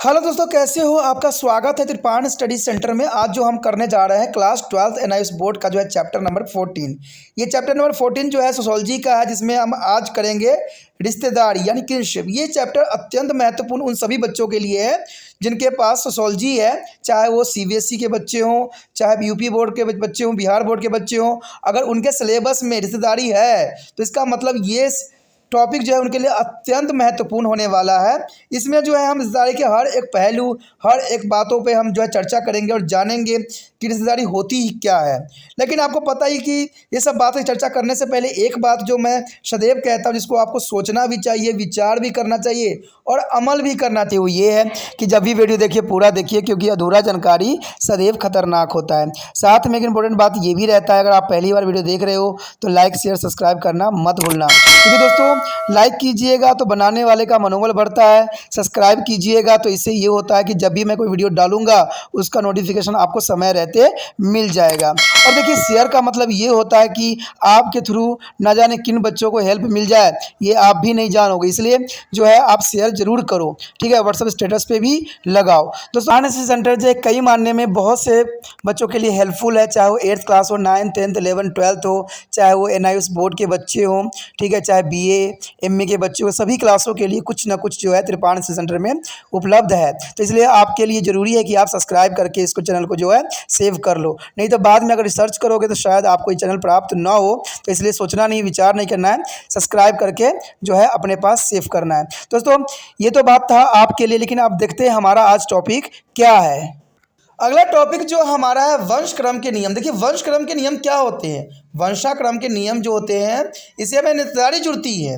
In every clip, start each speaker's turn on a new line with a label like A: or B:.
A: Hello दोस्तों, कैसे हो? आपका स्वागत है त्रिपाण स्टडी सेंटर में। आज जो हम करने जा रहे हैं क्लास 12th एनआईएस बोर्ड का जो है चैप्टर नंबर 14। ये चैप्टर नंबर 14 जो है सोशोलॉजी का है, जिसमें हम आज करेंगे रिश्तेदारी यानी किनशिप। ये चैप्टर अत्यंत महत्वपूर्ण उन सभी बच्चों के लिए है जिनके पास सोशोलॉजी है, चाहे वो सीबीएसई के बच्चे हों, चाहे यूपी बोर्ड के बच्चे हों, बिहार बोर्ड के बच्चे हों। अगर उनके सिलेबस में रिश्तेदारी है तो इसका मतलब ये टॉपिक जो है उनके लिए अत्यंत महत्वपूर्ण होने वाला है। इसमें जो है हम रिश्तेदारी के हर एक पहलू, हर एक बातों पे हम जो है चर्चा करेंगे और जानेंगे कि रिश्तेदारी होती ही क्या है। लेकिन आपको पता ही कि ये सब बातें चर्चा करने से पहले एक बात जो मैं सदैव कहता हूँ, जिसको आपको सोचना भी चाहिए, विचार भी करना चाहिए और अमल भी करना चाहिए, वो ये है कि जब भी वीडियो देखिए पूरा देखिए, क्योंकि अधूरा जानकारी सदैव खतरनाक होता है। साथ में एक इंपॉर्टेंट बात ये भी रहता है, अगर आप पहली बार वीडियो देख रहे हो तो लाइक शेयर सब्सक्राइब करना मत भूलना, क्योंकि दोस्तों लाइक कीजिएगा तो बनाने वाले का मनोबल बढ़ता है, सब्सक्राइब कीजिएगा तो इससे ये होता है कि जब भी मैं कोई वीडियो डालूंगा उसका नोटिफिकेशन आपको समय रहते मिल जाएगा। और देखिए, शेयर का मतलब ये होता है कि आपके थ्रू ना जाने किन बच्चों को हेल्प मिल जाए, ये आप भी नहीं जानोगे, इसलिए जो है आप शेयर जरूर करो, ठीक है। व्हाट्सएप स्टेटस पे भी लगाओ। दोस्तों एनआईएस सेंटर जो है कई मानने में बहुत से बच्चों के लिए हेल्पफुल है, चाहे वो 8th क्लास हो, 9th 10th 11th 12th हो, चाहे वो एनआईएस बोर्ड के बच्चे हों, ठीक है, चाहे बीए एमए के बच्चे हो, सभी क्लासों के लिए कुछ ना कुछ जो है त्रिपाण सेंटर में उपलब्ध है। तो इसलिए आपके लिए ज़रूरी है कि आप सब्सक्राइब करके इसको चैनल को जो है सेव कर लो, नहीं तो बाद में अगर रिसर्च करोगे तो शायद आपको ये चैनल प्राप्त ना हो। तो इसलिए सोचना नहीं, विचार नहीं करना है, सब्सक्राइब करके जो है अपने पास सेव करना है। दोस्तों ये तो बात था आपके लिए, लेकिन आप देखते हैं हमारा आज टॉपिक क्या है। अगला टॉपिक जो हमारा है वंशक्रम के नियम। देखिए वंशक्रम के नियम क्या होते हैं। वंशाक्रम के नियम जो होते हैं, इससे हमें नातेदारी जुड़ती है।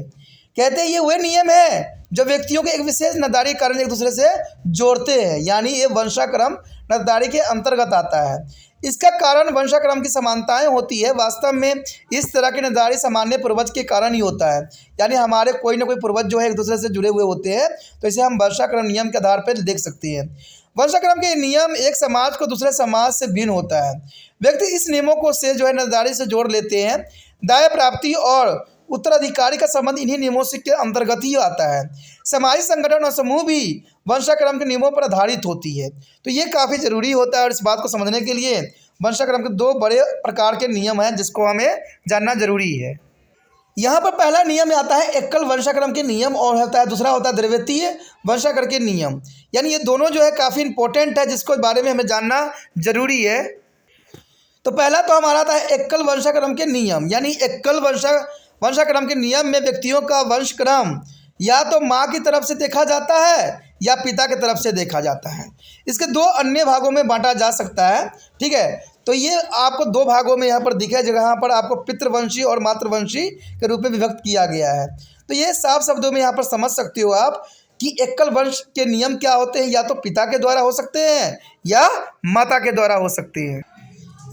A: कहते हैं ये वह नियम है जो व्यक्तियों के एक विशेष नातेदारी कारण एक दूसरे से जोड़ते हैं, यानी ये वंशाक्रम नातेदारी के अंतर्गत आता है। इसका कारण वंशाक्रम की समानताएं होती है। वास्तव में इस तरह की नातेदारी सामान्य पूर्वज के कारण ही होता है, यानी हमारे कोई ना कोई पूर्वज जो है एक दूसरे से जुड़े हुए होते हैं, तो इसे हम वंशाक्रम नियम के आधार पर देख सकते हैं। वंशाक्रम के नियम एक समाज को दूसरे समाज से भिन्न होता है। व्यक्ति इस नियमों को से जो है नातेदारी से जोड़ लेते हैं। दाय प्राप्ति और उत्तराधिकारी का संबंध इन्हीं नियमों से के अंतर्गत ही आता है। सामाजिक संगठन और समूह भी वंशाक्रम के नियमों पर आधारित होती है। तो ये काफ़ी ज़रूरी होता है, और इस बात को समझने के लिए वंशाक्रम के दो बड़े प्रकार के नियम हैं जिसको हमें जानना जरूरी है। यहाँ पर पहला नियम आता है एकल वंशाक्रम के नियम, और होता है दूसरा होता है द्वितीय वंशाक्रम के नियम। यानी ये दोनों जो है काफ़ी इंपॉर्टेंट है, जिसको बारे में हमें जानना जरूरी है। तो पहला तो हमारा आता है एकल वंशाक्रम के नियम। यानी एकल वंशाक्रम के नियम में व्यक्तियों का वंशक्रम या तो माँ की तरफ से देखा जाता है या पिता की तरफ से देखा जाता है। इसके दो अन्य भागों में बांटा जा सकता है, ठीक है। तो ये आपको दो भागों में यहाँ पर दिखा, जहाँ पर आपको पितृवंशी और मातृवंशी के रूप में विभक्त किया गया है। तो ये साफ शब्दों में यहाँ पर समझ सकते हो आप कि एकल वंश के नियम क्या होते हैं। या तो पिता के द्वारा हो सकते हैं या माता के द्वारा हो सकते हैं।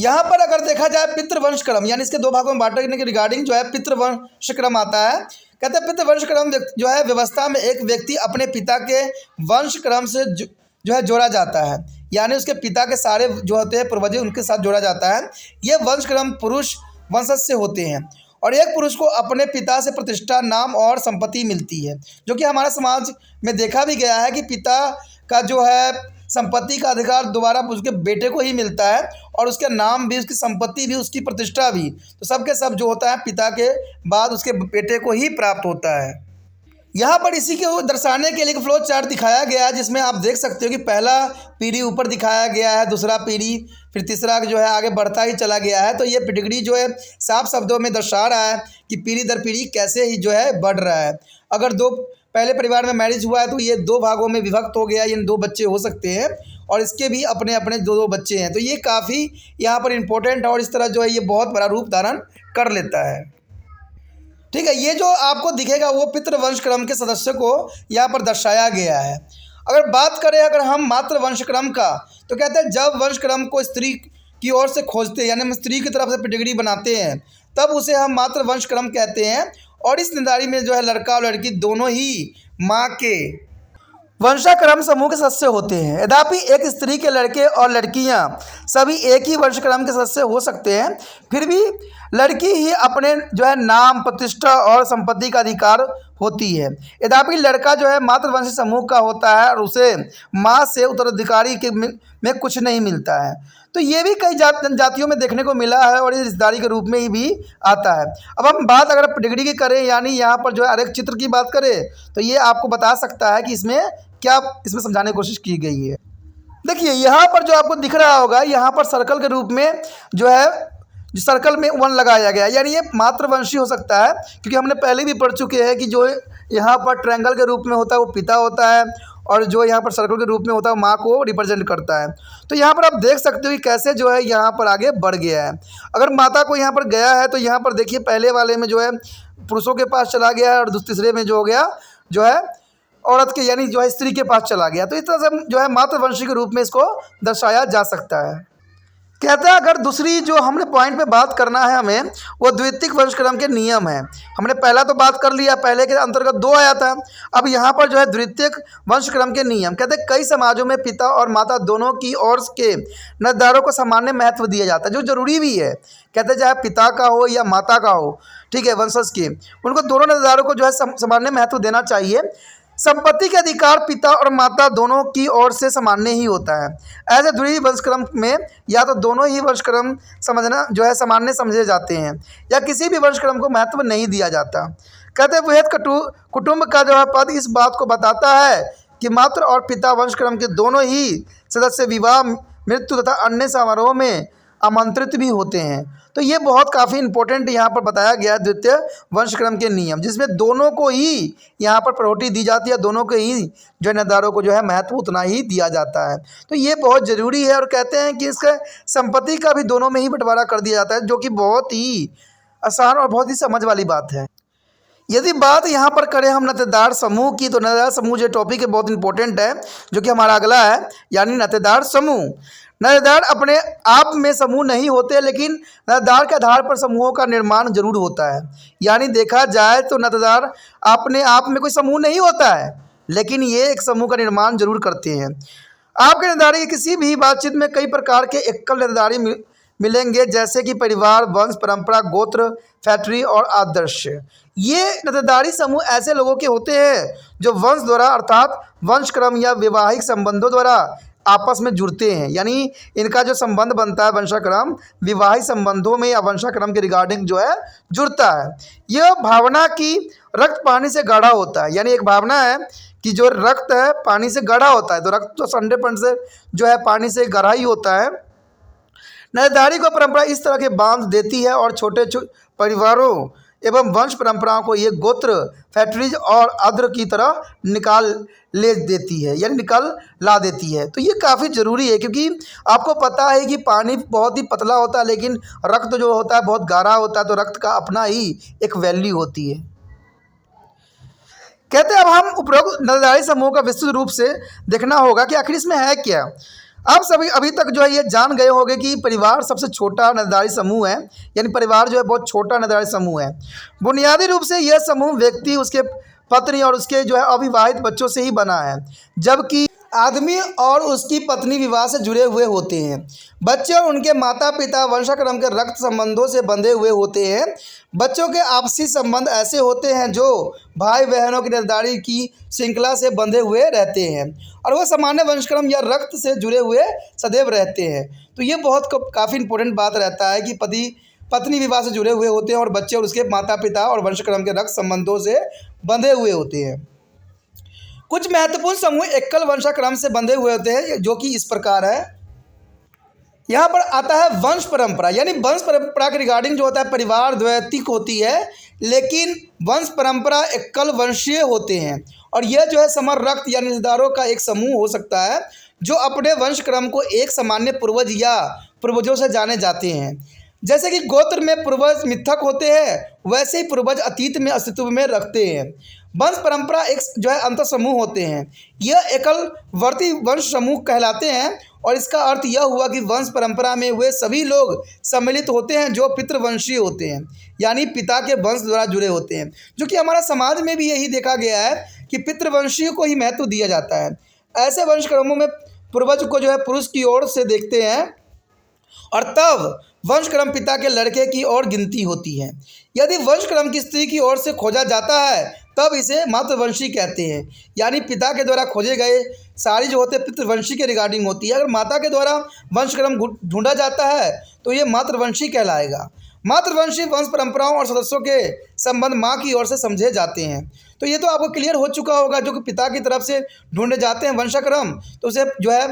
A: यहाँ पर अगर देखा जाए पितृवंशक्रम, यानी इसके दो भागों में बांटने के रिगार्डिंग जो है पितृवंशक्रम आता है। कहते हैं पितृवंशक्रम जो है व्यवस्था में एक व्यक्ति अपने पिता के वंशक्रम से जो है जोड़ा जाता है, यानी उसके पिता के सारे जो होते हैं पूर्वज उनके साथ जोड़ा जाता है। ये वंशक्रम पुरुष वंशज से होते हैं, और एक पुरुष को अपने पिता से प्रतिष्ठा, नाम और संपत्ति मिलती है, जो कि हमारे समाज में देखा भी गया है कि पिता का जो है संपत्ति का अधिकार दोबारा उसके बेटे को ही मिलता है, और उसके नाम भी, उसकी संपत्ति भी, उसकी प्रतिष्ठा भी, तो सब के सब जो होता है पिता के बाद उसके बेटे को ही प्राप्त होता है। यहाँ पर इसी को दर्शाने के लिए एक फ्लो चार्ट दिखाया गया है, जिसमें आप देख सकते हो कि पहला पीढ़ी ऊपर दिखाया गया है, दूसरा पीढ़ी, फिर तीसरा जो है आगे बढ़ता ही चला गया है। तो ये पेडिग्री जो है साफ शब्दों में दर्शा रहा है कि पीढ़ी दर पीढ़ी कैसे ही जो है बढ़ रहा है। अगर दो पहले परिवार में मैरिज हुआ है तो ये दो भागों में विभक्त हो गया, इन दो बच्चे हो सकते हैं, और इसके भी अपने अपने दो बच्चे हैं। तो ये काफ़ी यहाँ पर इम्पोर्टेंट है, और इस तरह जो है ये बहुत बड़ा रूप धारण कर लेता है, ठीक है। ये जो आपको दिखेगा वो पितृवंशक्रम के सदस्यों को यहाँ पर दर्शाया गया है। अगर बात करें अगर हम मातृवंशक्रम का, तो कहते हैं जब वंशक्रम को स्त्री की ओर से खोजते हैं, यानी हम स्त्री की तरफ से पेडिग्री बनाते हैं, तब उसे हम मातृवंशक्रम कहते हैं। और इस निदारी में जो है लड़का और लड़की दोनों ही माँ के वंशाक्रम समूह के सदस्य होते हैं। यद्यपि एक स्त्री के लड़के और लड़कियां सभी एक ही वंशक्रम के सदस्य हो सकते हैं, फिर भी लड़की ही अपने जो है नाम, प्रतिष्ठा और संपत्ति का अधिकार होती है। यद्यपि लड़का जो है मातृवंशी समूह का होता है और उसे माँ से उत्तराधिकारी के में कुछ नहीं मिलता है। तो ये भी कई जनजातियों में देखने को मिला है और ये रिश्तेदारी के रूप में ही भी आता है। अब हम बात अगर डिग्री की करें, यानी यहाँ पर जो है आरेख चित्र की बात करें, तो ये आपको बता सकता है कि इसमें क्या इसमें समझाने की कोशिश की गई है। देखिए यहाँ पर जो आपको दिख रहा होगा, यहाँ पर सर्कल के रूप में जो है सर्कल में 1 लगाया गया है, यानी ये मातृवंशी हो सकता है, क्योंकि हमने पहले भी पढ़ चुके हैं कि जो यहाँ पर ट्रायंगल के रूप में होता है वो पिता होता है और जो यहाँ पर सर्कल के रूप में होता है वो माँ को रिप्रेजेंट करता है। तो यहाँ पर आप देख सकते हो कि कैसे जो है यहाँ पर आगे बढ़ गया है। अगर माता को यहाँ पर गया है तो यहाँ पर देखिए पहले वाले में जो है पुरुषों के पास चला गया है और तीसरे में जो हो गया जो है औरत के यानी जो है स्त्री के पास चला गया। तो इस तरह से जो है मातृवंशी के रूप में इसको दर्शाया जा सकता है। कहता है अगर दूसरी जो हमने पॉइंट पे बात करना है हमें, वो द्वितीयक वंशक्रम के नियम है। हमने पहला तो बात कर लिया, पहले के अंतर्गत 2 आया था। अब यहाँ पर जो है द्वितीयक वंशक्रम के नियम कहते हैं कई समाजों में पिता और माता दोनों की ओर के निर्धारों को सामान्य महत्व दिया जाता है, जो जरूरी भी है। कहते हैं चाहे पिता का हो या माता का हो, ठीक है, वंशज के, उनको दोनों निर्धारों को जो है सामान्य महत्व देना चाहिए। संपत्ति के अधिकार पिता और माता दोनों की ओर से सामान्य ही होता है। ऐसे द्वितीय वंशक्रम में या तो दोनों ही वंशक्रम समझना जो है सामान्य समझे जाते हैं या किसी भी वंशक्रम को महत्व नहीं दिया जाता। कहते हैं वृहत कुटुंब का जो है पद इस बात को बताता है कि मातृ और पिता वंशक्रम के दोनों ही सदस्य विवाह, मृत्यु तथा अन्य समारोह में आमंत्रित भी होते हैं। तो ये बहुत काफ़ी इंपॉर्टेंट यहाँ पर बताया गया है द्वितीय वंशक्रम के नियम, जिसमें दोनों को ही यहाँ पर प्रायोरिटी दी जाती है, दोनों को ही जो निर्धारों को जो है महत्व उतना ही दिया जाता है। तो ये बहुत ज़रूरी है और कहते हैं कि इसका संपत्ति का भी दोनों में ही बंटवारा कर दिया जाता है, जो कि बहुत ही आसान और बहुत ही समझ वाली बात है। यदि बात यहाँ पर करें हम नातेदार समूह की, तो नातेदार समूह जो टॉपिक है बहुत इंपॉर्टेंट है, जो कि हमारा अगला है, यानी नातेदार समूह। नातेदार अपने आप में समूह नहीं होते, लेकिन नातेदार के आधार पर समूहों का निर्माण जरूर होता है। यानी देखा जाए तो नातेदार अपने आप में कोई समूह नहीं होता है, लेकिन ये एक समूह का निर्माण जरूर करते हैं। आपके नातेदारी की किसी भी बातचीत में कई प्रकार के एकल नातेदारी मिलेंगे, जैसे कि परिवार, वंश, परंपरा, गोत्र, फैक्ट्री और आदर्श। ये नातेदारी समूह ऐसे लोगों के होते हैं जो वंश द्वारा अर्थात वंशक्रम या वैवाहिक संबंधों द्वारा आपस में जुड़ते हैं। यानी इनका जो संबंध बनता है वंशाक्रम विवाहिक संबंधों में या वंशाक्रम के रिगार्डिंग जो है जुड़ता है। यह भावना की रक्त पानी से गाढ़ा होता है, यानी एक भावना है कि जो रक्त है पानी से गाढ़ा होता है, तो रक्त तो 100% से जो है पानी से गाढ़ा ही होता है। नातेदारी को परंपरा इस तरह के बांध देती है और छोटे परिवारों एवं वंश परंपराओं को ये गोत्र, फैक्ट्रीज और आद्र की तरह निकाल ले देती है, यानी निकाल ला देती है। तो ये काफ़ी ज़रूरी है, क्योंकि आपको पता है कि पानी बहुत ही पतला होता है, लेकिन रक्त जो होता है बहुत गाढ़ा होता है, तो रक्त का अपना ही एक वैल्यू होती है। कहते हैं अब हम उपरोक्त नातेदारी समूह का विस्तृत रूप से देखना होगा कि आखिर इसमें है क्या। आप सभी अभी तक जो है ये जान गए होंगे कि परिवार सबसे छोटा नातेदारी समूह है, यानी परिवार जो है बहुत छोटा नातेदारी समूह है। बुनियादी रूप से यह समूह व्यक्ति, उसके पत्नी और उसके जो है अविवाहित बच्चों से ही बना है, जबकि आदमी और उसकी पत्नी विवाह से जुड़े हुए होते हैं। बच्चे और उनके माता पिता वंशाक्रम के रक्त संबंधों से बंधे हुए होते हैं। बच्चों के आपसी संबंध ऐसे होते हैं जो भाई बहनों की नातेदारी की श्रृंखला से बंधे हुए रहते हैं और वह सामान्य वंशक्रम या रक्त से जुड़े हुए सदैव रहते हैं। तो ये बहुत काफ़ी इंपॉर्टेंट बात रहता है कि पति पत्नी विवाह से जुड़े हुए होते हैं और बच्चे और उसके माता पिता और वंशक्रम के रक्त संबंधों से बंधे हुए होते हैं। कुछ महत्वपूर्ण समूह एकल वंशाक्रम से बंधे हुए होते हैं, जो कि इस प्रकार है। यहाँ पर आता है वंश परंपरा, यानी वंश परंपरा के रिगार्डिंग जो होता है परिवार द्वैतिक होती है, लेकिन वंश परंपरा एकल वंशीय होते हैं और यह जो है समर रक्त या रिश्तेदारों का एक समूह हो सकता है जो अपने वंशक्रम को एक सामान्य पूर्वज या पूर्वजों से जाने जाते हैं। जैसे कि गोत्र में पूर्वज मिथक होते हैं, वैसे ही पूर्वज अतीत में अस्तित्व में रखते हैं। वंश परंपरा एक जो है अंतर समूह होते हैं, यह एकलवर्ती वंश समूह कहलाते हैं और इसका अर्थ यह हुआ कि वंश परंपरा में वे सभी लोग सम्मिलित होते हैं जो पितृवंशीय होते हैं, यानी पिता के वंश द्वारा जुड़े होते हैं। जो कि हमारा समाज में भी यही देखा गया है कि पितृवंशियों को ही महत्व दिया जाता है। ऐसे वंशक्रमों में पूर्वज को जो है पुरुष की ओर से देखते हैं और तब वंशक्रम पिता के लड़के की ओर गिनती होती है। यदि वंशक्रम की स्त्री की ओर से खोजा जाता है तब इसे मातृवंशी कहते हैं। यानी पिता के द्वारा खोजे गए सारी जो होते हैं पितृवंशी के रिगार्डिंग होती है। अगर माता के द्वारा वंशक्रम ढूंढा जाता है तो ये मातृवंशी कहलाएगा। मातृवंशी वंश परंपराओं और सदस्यों के संबंध माँ की ओर से समझे जाते हैं। तो ये तो आपको क्लियर हो चुका होगा, जो कि पिता की तरफ से ढूंढे जाते हैं वंशक्रम तो उसे जो है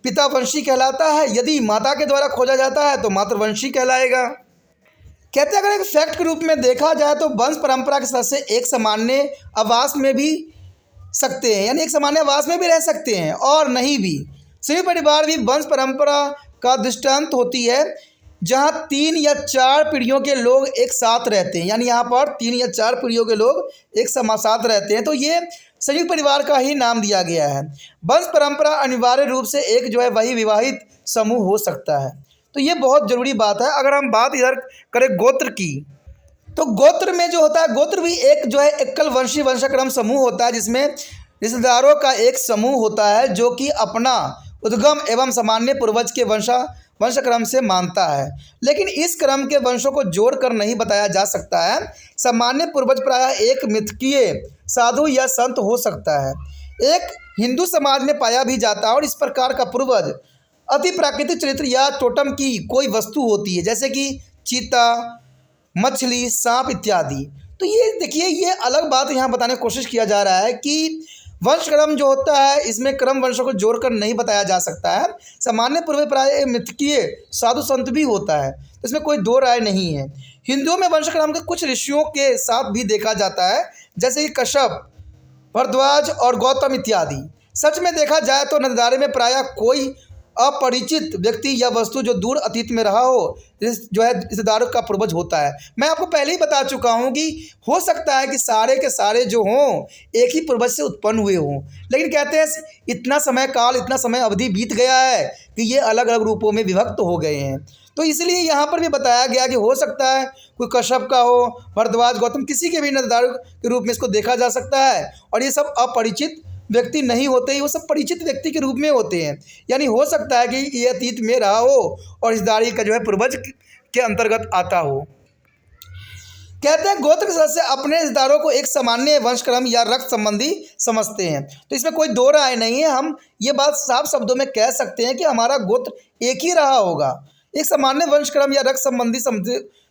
A: पितावंशी कहलाता है। यदि माता के द्वारा खोजा जाता है तो मातृवंशी कहलाएगा। कहते हैं अगर एक फैक्ट के रूप में देखा जाए तो वंश परंपरा के सदस्य एक सामान्य आवास में भी सकते हैं, यानी एक सामान्य आवास में भी रह सकते हैं और नहीं भी। संयुक्त परिवार भी वंश परंपरा का दृष्टांत होती है, जहां 3 या 4 पीढ़ियों के लोग एक साथ रहते हैं। यानी यहाँ पर 3 या 4 पीढ़ियों के लोग एक साथ रहते हैं, तो ये संयुक्त परिवार का ही नाम दिया गया है। वंश परंपरा अनिवार्य रूप से एक जो है वही विवाहित समूह हो सकता है। तो ये बहुत ज़रूरी बात है। अगर हम बात इधर करें गोत्र की, तो गोत्र में जो होता है, गोत्र भी एक जो है एकल वंशी वंशक्रम समूह होता है, जिसमें रिश्तेदारों का एक समूह होता है जो कि अपना उद्गम एवं सामान्य पूर्वज के वंशक्रम से मानता है। लेकिन इस क्रम के वंशों को जोड़कर नहीं बताया जा सकता है। सामान्य पूर्वज प्रायः एक मिथकीय साधु या संत हो सकता है, एक हिंदू समाज में पाया भी जाता है। और इस प्रकार का पूर्वज अति प्राकृतिक चरित्र या टोटम की कोई वस्तु होती है, जैसे कि चीता, मछली, सांप इत्यादि। तो ये देखिए, ये अलग बात यहाँ बताने की कोशिश किया जा रहा है कि वंशक्रम जो होता है इसमें क्रम वंशों को जोड़कर नहीं बताया जा सकता है। सामान्य पूर्वज प्राय मिथकीय साधु संत भी होता है, इसमें कोई दो राय नहीं है। हिंदुओं में वंशक्रम के कुछ ऋषियों के साथ भी देखा जाता है, जैसे कि कश्यप, भरद्वाज और गौतम इत्यादि। सच में देखा जाए तो नजदारे में प्रायः कोई अपरिचित व्यक्ति या वस्तु जो दूर अतीत में रहा हो जो है रिश्तेदारों का पूर्वज होता है। मैं आपको पहले ही बता चुका हूँ कि हो सकता है कि सारे के सारे जो हों एक ही पूर्वज से उत्पन्न हुए हों, लेकिन कहते हैं इतना समय काल, इतना समय अवधि बीत गया है कि ये अलग अलग रूपों में विभक्त हो गए हैं। तो इसलिए यहाँ पर भी बताया गया कि हो सकता है कोई कश्यप का हो, भरद्वाज, गौतम, किसी के भी रिश्तेदारों के रूप में इसको देखा जा सकता है। और ये सब अपरिचित व्यक्ति नहीं होते ही, वो सब परिचित व्यक्ति के रूप में होते हैं। यानी हो सकता है कि ये अतीत में रहा हो और रिश्तेदारी का जो है पूर्वज के अंतर्गत आता हो। कहते हैं गोत्र के सदस्य अपने रिश्तेदारों को एक सामान्य वंशक्रम या रक्त संबंधी समझते हैं। तो इसमें कोई दो राय नहीं है। हम ये बात साफ शब्दों में कह सकते हैं कि हमारा गोत्र एक ही रहा होगा, एक सामान्य वंशक्रम या रक्त संबंधी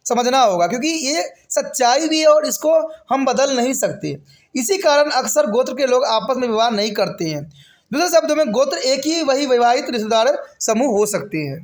A: समझना होगा, क्योंकि ये सच्चाई भी है और इसको हम बदल नहीं सकते। इसी कारण अक्सर गोत्र के लोग आपस में विवाह नहीं करते हैं। दूसरे शब्दों में गोत्र एक ही वही विवाहित रिश्तेदार समूह हो सकते हैं।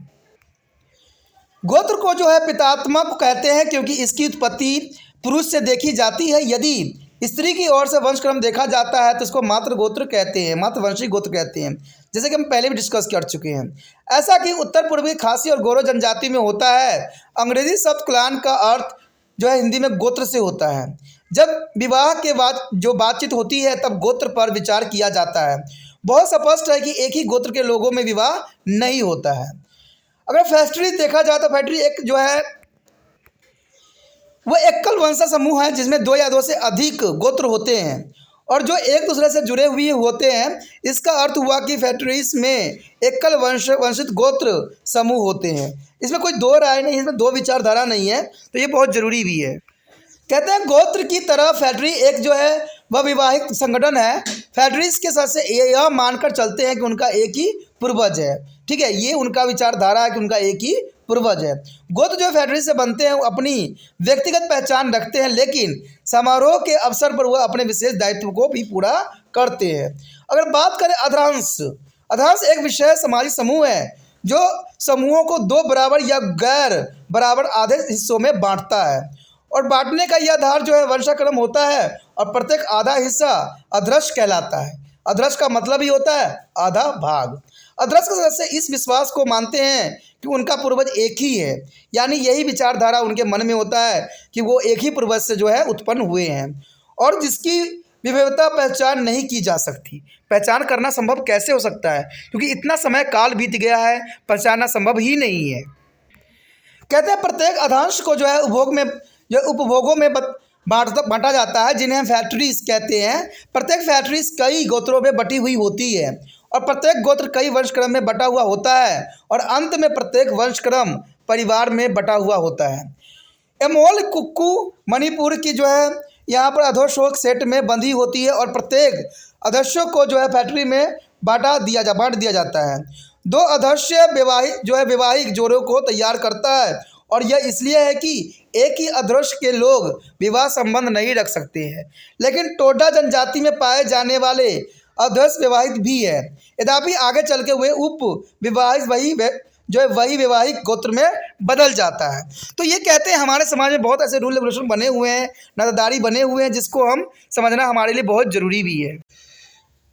A: गोत्र को जो है पितात्मक कहते हैं क्योंकि इसकी उत्पत्ति पुरुष से देखी जाती है। यदि स्त्री की ओर से वंशक्रम देखा जाता है तो इसको मातृ गोत्र कहते हैं, मातृवंशी गोत्र कहते हैं, जैसे कि हम पहले भी डिस्कस कर चुके हैं। ऐसा कि उत्तर पूर्वी खासी और गोरो जनजाति में होता है। अंग्रेजी शब्द क्लान का अर्थ जो है हिंदी में गोत्र से होता है। जब विवाह के बाद जो बातचीत होती है तब गोत्र पर विचार किया जाता है। बहुत स्पष्ट है कि एक ही गोत्र के लोगों में विवाह नहीं होता है। अगर फैक्ट्री देखा जाए तो फैक्ट्री एक जो है वो एकल वंशज समूह है जिसमें 2 या 2 से अधिक गोत्र होते हैं और जो एक दूसरे से जुड़े हुए होते हैं। इसका अर्थ हुआ कि फैक्ट्रीज में एकल वंशित गोत्र समूह होते हैं। इसमें कोई दो राय नहीं, इसमें दो विचारधारा नहीं है, तो ये बहुत ज़रूरी भी है। कहते हैं गोत्र की तरह फैक्ट्री एक जो है वह विवाहित संगठन है। फैक्ट्रीज के सदस्य यह मानकर चलते हैं कि उनका एक ही पूर्वज है। ठीक है, ये उनका विचारधारा है कि उनका एक ही पूर्वज है। गोत्र जो फैक्ट्री से बनते हैं वो अपनी व्यक्तिगत पहचान रखते हैं, लेकिन समारोह के अवसर पर वह अपने विशेष दायित्व को भी पूरा करते हैं। अगर बात करें अधांश, अधांश एक विशेष सामाजिक समूह है जो समूहों को 2 बराबर या गैर बराबर आधे हिस्सों में बांटता है। और बांटने का यह आधार जो है वंशाक्रम होता है और प्रत्येक आधा हिस्सा अधरश कहलाता है। अधरश का मतलब ही होता है आधा भाग। अधरश के सदस्य इस विश्वास को मानते हैं कि उनका पूर्वज एक ही है, यानी यही विचारधारा उनके मन में होता है कि वो एक ही पूर्वज से जो है उत्पन्न हुए हैं और जिसकी विविधता पहचान नहीं की जा सकती। पहचान करना संभव कैसे हो सकता है, क्योंकि इतना समय काल बीत गया है, पहचानना संभव ही नहीं है। कहते हैं प्रत्येक अधांश को जो है उपभोगों में बांटा जाता है, जिन्हें हम फैक्ट्रीज कहते हैं। प्रत्येक फैक्ट्रीज कई गोत्रों में बटी हुई होती है और प्रत्येक गोत्र कई वंशक्रम में बटा हुआ होता है और अंत में प्रत्येक वंशक्रम परिवार में बटा हुआ होता है। एमोल कुक्कू मणिपुर की जो है यहाँ पर अधोशोक सेट में बंधी होती है और प्रत्येक अधस्यों को जो है फैक्ट्री में बांट दिया जाता है। दो अधस्य वैवाहिक जोड़ों को तैयार करता है और यह इसलिए है कि एक ही अधस्य के लोग विवाह संबंध नहीं रख सकते हैं, लेकिन टोडा जनजाति में पाए जाने वाले अधस्य विवाहित भी है। यद्यपि आगे चल के वे उप विवाहित वही वैवाहिक गोत्र में बदल जाता है। तो ये कहते हैं हमारे समाज में बहुत ऐसे रूल रेगुलेशन बने हुए हैं, नातेदारी बने हुए हैं, जिसको हम समझना हमारे लिए बहुत ज़रूरी भी है।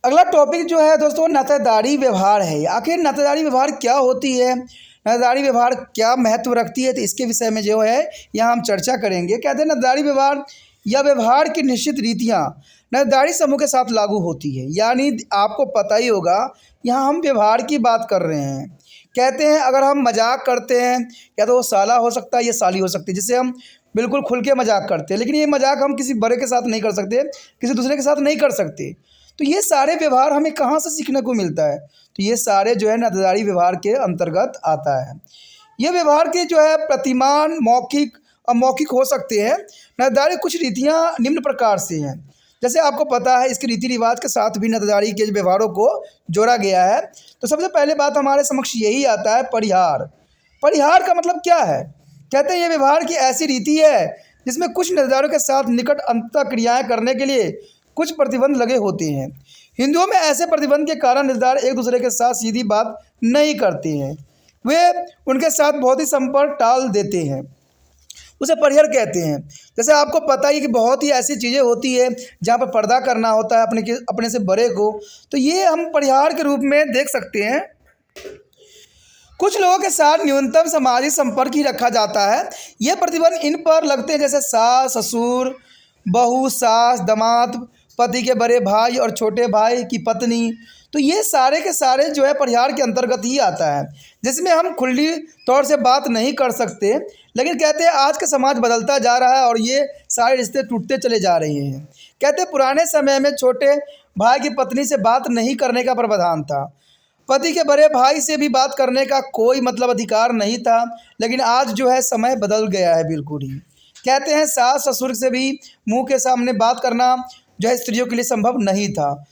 A: अगला टॉपिक जो है दोस्तों नातेदारी व्यवहार है। आखिर नातेदारी व्यवहार क्या होती है, नातेदारी व्यवहार क्या महत्व रखती है, तो इसके विषय में जो है यहाँ हम चर्चा करेंगे। कहते हैं नातेदारी व्यवहार या व्यवहार की निश्चित रीतियाँ नातेदारी समूह के साथ लागू होती है। यानी आपको पता ही होगा यहाँ हम व्यवहार की बात कर रहे हैं। कहते हैं अगर हम मजाक करते हैं या तो वो साला हो सकता है या साली हो सकती है, जिससे हम बिल्कुल खुल के मजाक करते हैं, लेकिन ये मजाक हम किसी बड़े के साथ नहीं कर सकते, किसी दूसरे के साथ नहीं कर सकते। तो ये सारे व्यवहार हमें कहाँ से सीखने को मिलता है, तो ये सारे जो है नातेदारी व्यवहार के अंतर्गत आता है। ये व्यवहार के जो है प्रतिमान मौखिक अमौखिक हो सकते हैं। नातेदारी कुछ रीतियाँ निम्न प्रकार से हैं, जैसे आपको पता है इसके रीति रिवाज के साथ भी नातेदारी के व्यवहारों को जोड़ा गया है। तो सबसे पहले बात हमारे समक्ष यही आता है परिहार। परिहार का मतलब क्या है? कहते हैं ये व्यवहार की ऐसी रीति है जिसमें कुछ नातेदारों के साथ निकट अंतः क्रियाएँ करने के लिए कुछ प्रतिबंध लगे होते हैं। हिंदुओं में ऐसे प्रतिबंध के कारण रिश्तेदार एक दूसरे के साथ सीधी बात नहीं करते हैं, वे उनके साथ भौतिक संपर्क टाल देते हैं, उसे परिहार कहते हैं। जैसे आपको पता ही कि बहुत ही ऐसी चीज़ें होती है जहाँ पर पर्दा करना होता है अपने से बड़े को, तो ये हम परिहार के रूप में देख सकते हैं। कुछ लोगों के साथ न्यूनतम सामाजिक संपर्क ही रखा जाता है। ये प्रतिबंध इन पर लगते हैं जैसे सास ससुर, बहू, सास, दामाद, पति के बड़े भाई और छोटे भाई की पत्नी। तो ये सारे के सारे जो है परिहार के अंतर्गत ही आता है, जिसमें हम खुली तौर से बात नहीं कर सकते। लेकिन कहते हैं आज का समाज बदलता जा रहा है और ये सारे रिश्ते टूटते चले जा रहे हैं। कहते हैं पुराने समय में छोटे भाई की पत्नी से बात नहीं करने का प्रावधान था, पति के बड़े भाई से भी बात करने का कोई मतलब अधिकार नहीं था, लेकिन आज जो है समय बदल गया है बिल्कुल ही। कहते हैं सास ससुर से भी मुंह के सामने बात करना जो है स्त्रियों के लिए संभव नहीं था।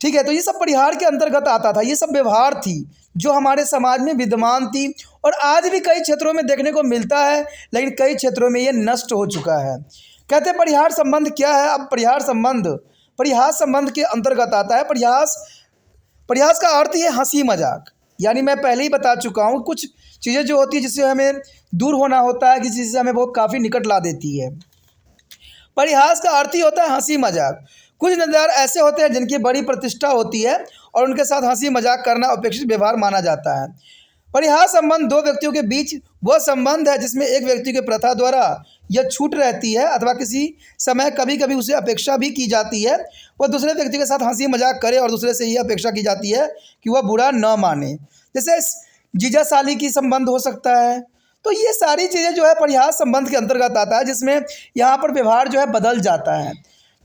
A: ठीक है, तो ये सब परिहार के अंतर्गत आता था। ये सब व्यवहार थी जो हमारे समाज में विद्यमान थी और आज भी कई क्षेत्रों में देखने को मिलता है, लेकिन कई क्षेत्रों में ये नष्ट हो चुका है। कहते हैं परिहार संबंध क्या है? अब परिहास संबंध के अंतर्गत आता है। परिहास का अर्थ ही है हंसी मजाक। यानी मैं पहले ही बता चुका हूँ, कुछ चीज़ें जो होती है जिससे हमें दूर होना होता है, किसी चीज़ से हमें बहुत काफ़ी निकट ला देती है। परिहास का अर्थ ही होता है हंसी मजाक। कुछ नातेदार ऐसे होते हैं जिनकी बड़ी प्रतिष्ठा होती है और उनके साथ हंसी मजाक करना अपेक्षित व्यवहार माना जाता है। परिहास संबंध दो व्यक्तियों के बीच वह संबंध है जिसमें एक व्यक्ति के प्रथा द्वारा यह छूट रहती है अथवा किसी समय कभी कभी उसे अपेक्षा भी की जाती है वह दूसरे व्यक्ति के साथ हंसी मजाक करे और दूसरे से यह अपेक्षा की जाती है कि वह बुरा न माने। जैसे जीजा साली की संबंध हो सकता है। तो ये सारी चीज़ें जो है परिहास संबंध के अंतर्गत आता है, जिसमें यहाँ पर व्यवहार जो है बदल जाता है।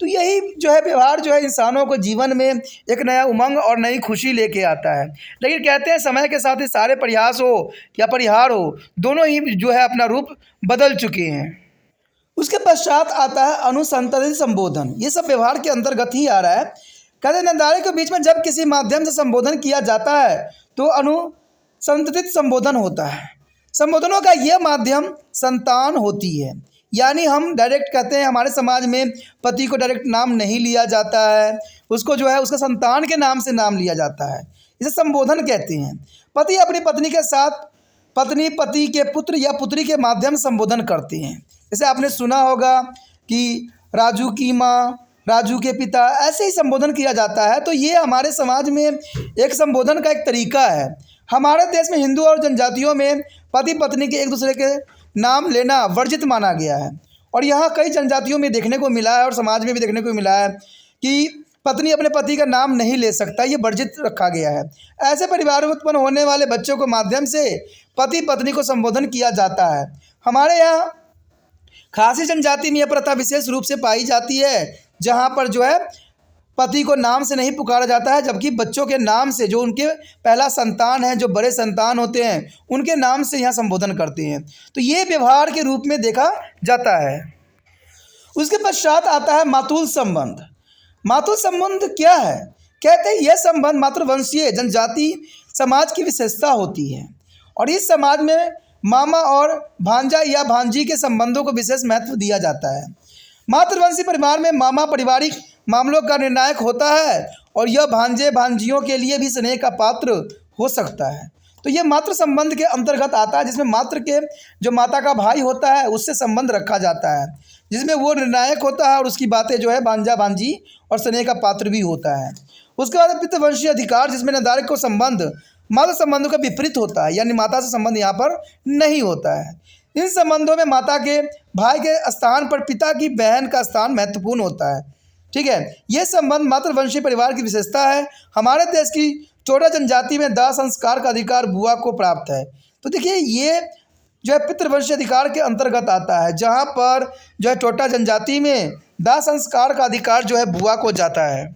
A: तो यही जो है व्यवहार जो है इंसानों को जीवन में एक नया उमंग और नई खुशी लेके आता है। लेकिन कहते हैं समय के साथ ही सारे प्रयास हो या परिहार हो, दोनों ही जो है अपना रूप बदल चुके हैं। उसके पश्चात आता है अनुसंततित संबोधन। ये सब व्यवहार के अंतर्गत ही आ रहा है। कहते हैं नातेदारों के बीच में जब किसी माध्यम से संबोधन किया जाता है तो अनुसंततित संबोधन होता है। संबोधनों का यह माध्यम संतान होती है। यानी हम डायरेक्ट कहते हैं हमारे समाज में पति को डायरेक्ट नाम नहीं लिया जाता है, उसको जो है उसका संतान के नाम से नाम लिया जाता है। इसे संबोधन कहते हैं। पति अपनी पत्नी के साथ पत्नी पति के पुत्र या पुत्री के माध्यम से संबोधन करते हैं। जैसे आपने सुना होगा कि राजू की माँ, राजू के पिता, ऐसे ही संबोधन किया जाता है। तो ये हमारे समाज में एक संबोधन का एक तरीका है। हमारे देश में हिंदू और जनजातियों में पति पत्नी के एक दूसरे के नाम लेना वर्जित माना गया है और यहाँ कई जनजातियों में देखने को मिला है और समाज में भी देखने को मिला है कि पत्नी अपने पति का नाम नहीं ले सकता, ये वर्जित रखा गया है। ऐसे परिवारों में उत्पन्न होने वाले बच्चों के माध्यम से पति पत्नी को संबोधन किया जाता है। हमारे यहाँ खासी जनजाति में यह प्रथा विशेष रूप से पाई जाती है, जहाँ पर जो है पति को नाम से नहीं पुकारा जाता है, जबकि बच्चों के नाम से, जो उनके पहला संतान है, जो बड़े संतान होते हैं, उनके नाम से यहाँ संबोधन करते हैं। तो ये व्यवहार के रूप में देखा जाता है। उसके पश्चात आता है मातुल संबंध। मातुल संबंध क्या है? कहते हैं यह संबंध मातृवंशीय जनजाति समाज की विशेषता होती है और इस समाज में मामा और भांजा या भांजी के संबंधों को विशेष महत्व दिया जाता है। मातृवंशी परिवार में मामा पारिवारिक मामलों का निर्णायक होता है और यह भांजे भांजियों के लिए भी स्नेह का पात्र हो सकता है। तो ये मातृ संबंध के अंतर्गत आता है, जिसमें मातृ के जो माता का भाई होता है उससे संबंध रखा जाता है, जिसमें वो निर्णायक होता है और उसकी बातें जो है भांजा भांजी और स्नेह का पात्र भी होता है। उसके बाद पितृवंशीय अधिकार, जिसमें निर्धारक को संबंध मातृ संबंधों का विपरीत होता है, यानी माता से संबंध यहाँ पर नहीं होता है। इन संबंधों में माता के भाई के स्थान पर पिता की बहन का स्थान महत्वपूर्ण होता है। ठीक है, ये संबंध मातृवंशीय परिवार की विशेषता है। हमारे देश की चोटा जनजाति में दाह संस्कार का अधिकार बुआ को प्राप्त है। तो देखिए ये जो है पितृवंशीय अधिकार के अंतर्गत आता है, जहाँ पर जो है चोटा जनजाति में दाह संस्कार का अधिकार जो है बुआ को जाता है।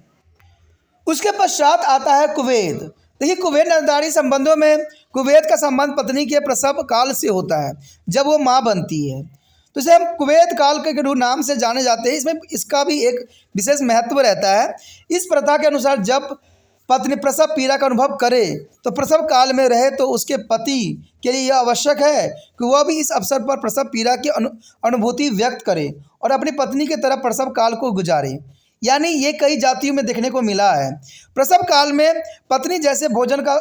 A: उसके पश्चात आता है कुवैत। देखिए कुवैत नातेदारी संबंधों में कुवैत का संबंध पत्नी के प्रसव काल से होता है, जब वो माँ बनती है। तो इसे हम कुवैत काल के नाम से जाने जाते हैं। इसमें इसका भी एक विशेष महत्व रहता है। इस प्रथा के अनुसार जब पत्नी प्रसव पीड़ा का अनुभव करे तो प्रसव काल में रहे तो उसके पति के लिए यह आवश्यक है कि वह भी इस अवसर पर प्रसव पीड़ा की अनुभूति व्यक्त करे और अपनी पत्नी की तरह प्रसव काल को गुजारे। यानी ये कई जातियों में देखने को मिला है। प्रसव काल में पत्नी जैसे भोजन का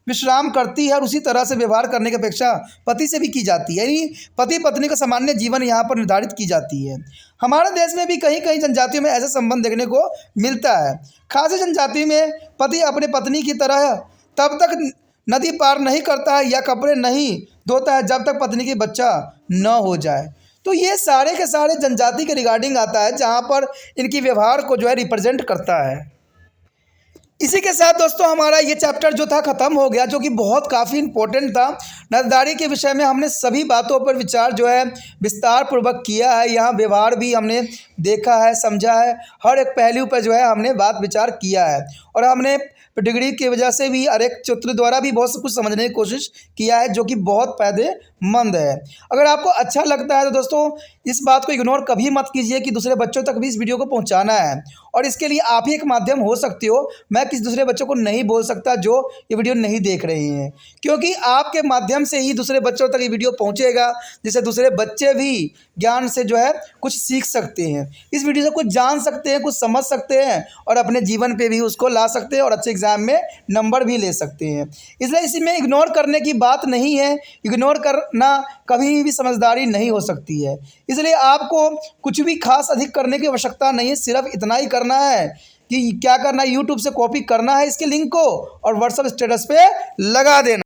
A: विश्राम करती है और उसी तरह से व्यवहार करने की अपेक्षा पति से भी की जाती है, यानी पति पत्नी का सामान्य जीवन यहाँ पर निर्धारित की जाती है। हमारे देश में भी कहीं कहीं जनजातियों में ऐसा संबंध देखने को मिलता है। खासी जनजाति में पति अपने पत्नी की तरह तब तक नदी पार नहीं करता है या कपड़े नहीं धोता है जब तक पत्नी की बच्चा न हो जाए। तो ये सारे के सारे जनजाति के रिगार्डिंग आता है, जहाँ पर इनकी व्यवहार को जो है रिप्रेजेंट करता है। इसी के साथ दोस्तों हमारा ये चैप्टर जो था ख़त्म हो गया, जो कि बहुत काफ़ी इम्पोर्टेंट था। नातेदारी के विषय में हमने सभी बातों पर विचार जो है विस्तार पूर्वक किया है। यहाँ व्यवहार भी हमने देखा है, समझा है, हर एक पहलू पर जो है हमने बात विचार किया है और हमने डिग्री की वजह से भी हर एक चित्र द्वारा भी बहुत कुछ समझने की कोशिश किया है, जो कि बहुत फायदेमंद है। अगर आपको अच्छा लगता है तो दोस्तों इस बात को इग्नोर कभी मत कीजिए कि दूसरे बच्चों तक भी इस वीडियो को पहुंचाना है, और इसके लिए आप ही एक माध्यम हो सकते हो। मैं किसी दूसरे बच्चों को नहीं बोल सकता जो ये वीडियो नहीं देख रहे हैं, क्योंकि आपके माध्यम से ही दूसरे बच्चों तक ये वीडियो पहुँचेगा, जिससे दूसरे बच्चे भी ज्ञान से जो है कुछ सीख सकते हैं, इस वीडियो से कुछ जान सकते हैं, कुछ समझ सकते हैं और अपने जीवन पे भी उसको ला सकते हैं और अच्छे एग्जाम में नंबर भी ले सकते हैं। इसलिए इसी में इग्नोर करने की बात नहीं है। इग्नोर करना कभी भी समझदारी नहीं हो सकती है। इसलिए आपको कुछ भी खास अधिक करने की आवश्यकता नहीं है। सिर्फ इतना ही करना है कि क्या करना है, यूट्यूब से कॉपी करना है इसके लिंक को और व्हाट्सएप स्टेटस पे लगा देना।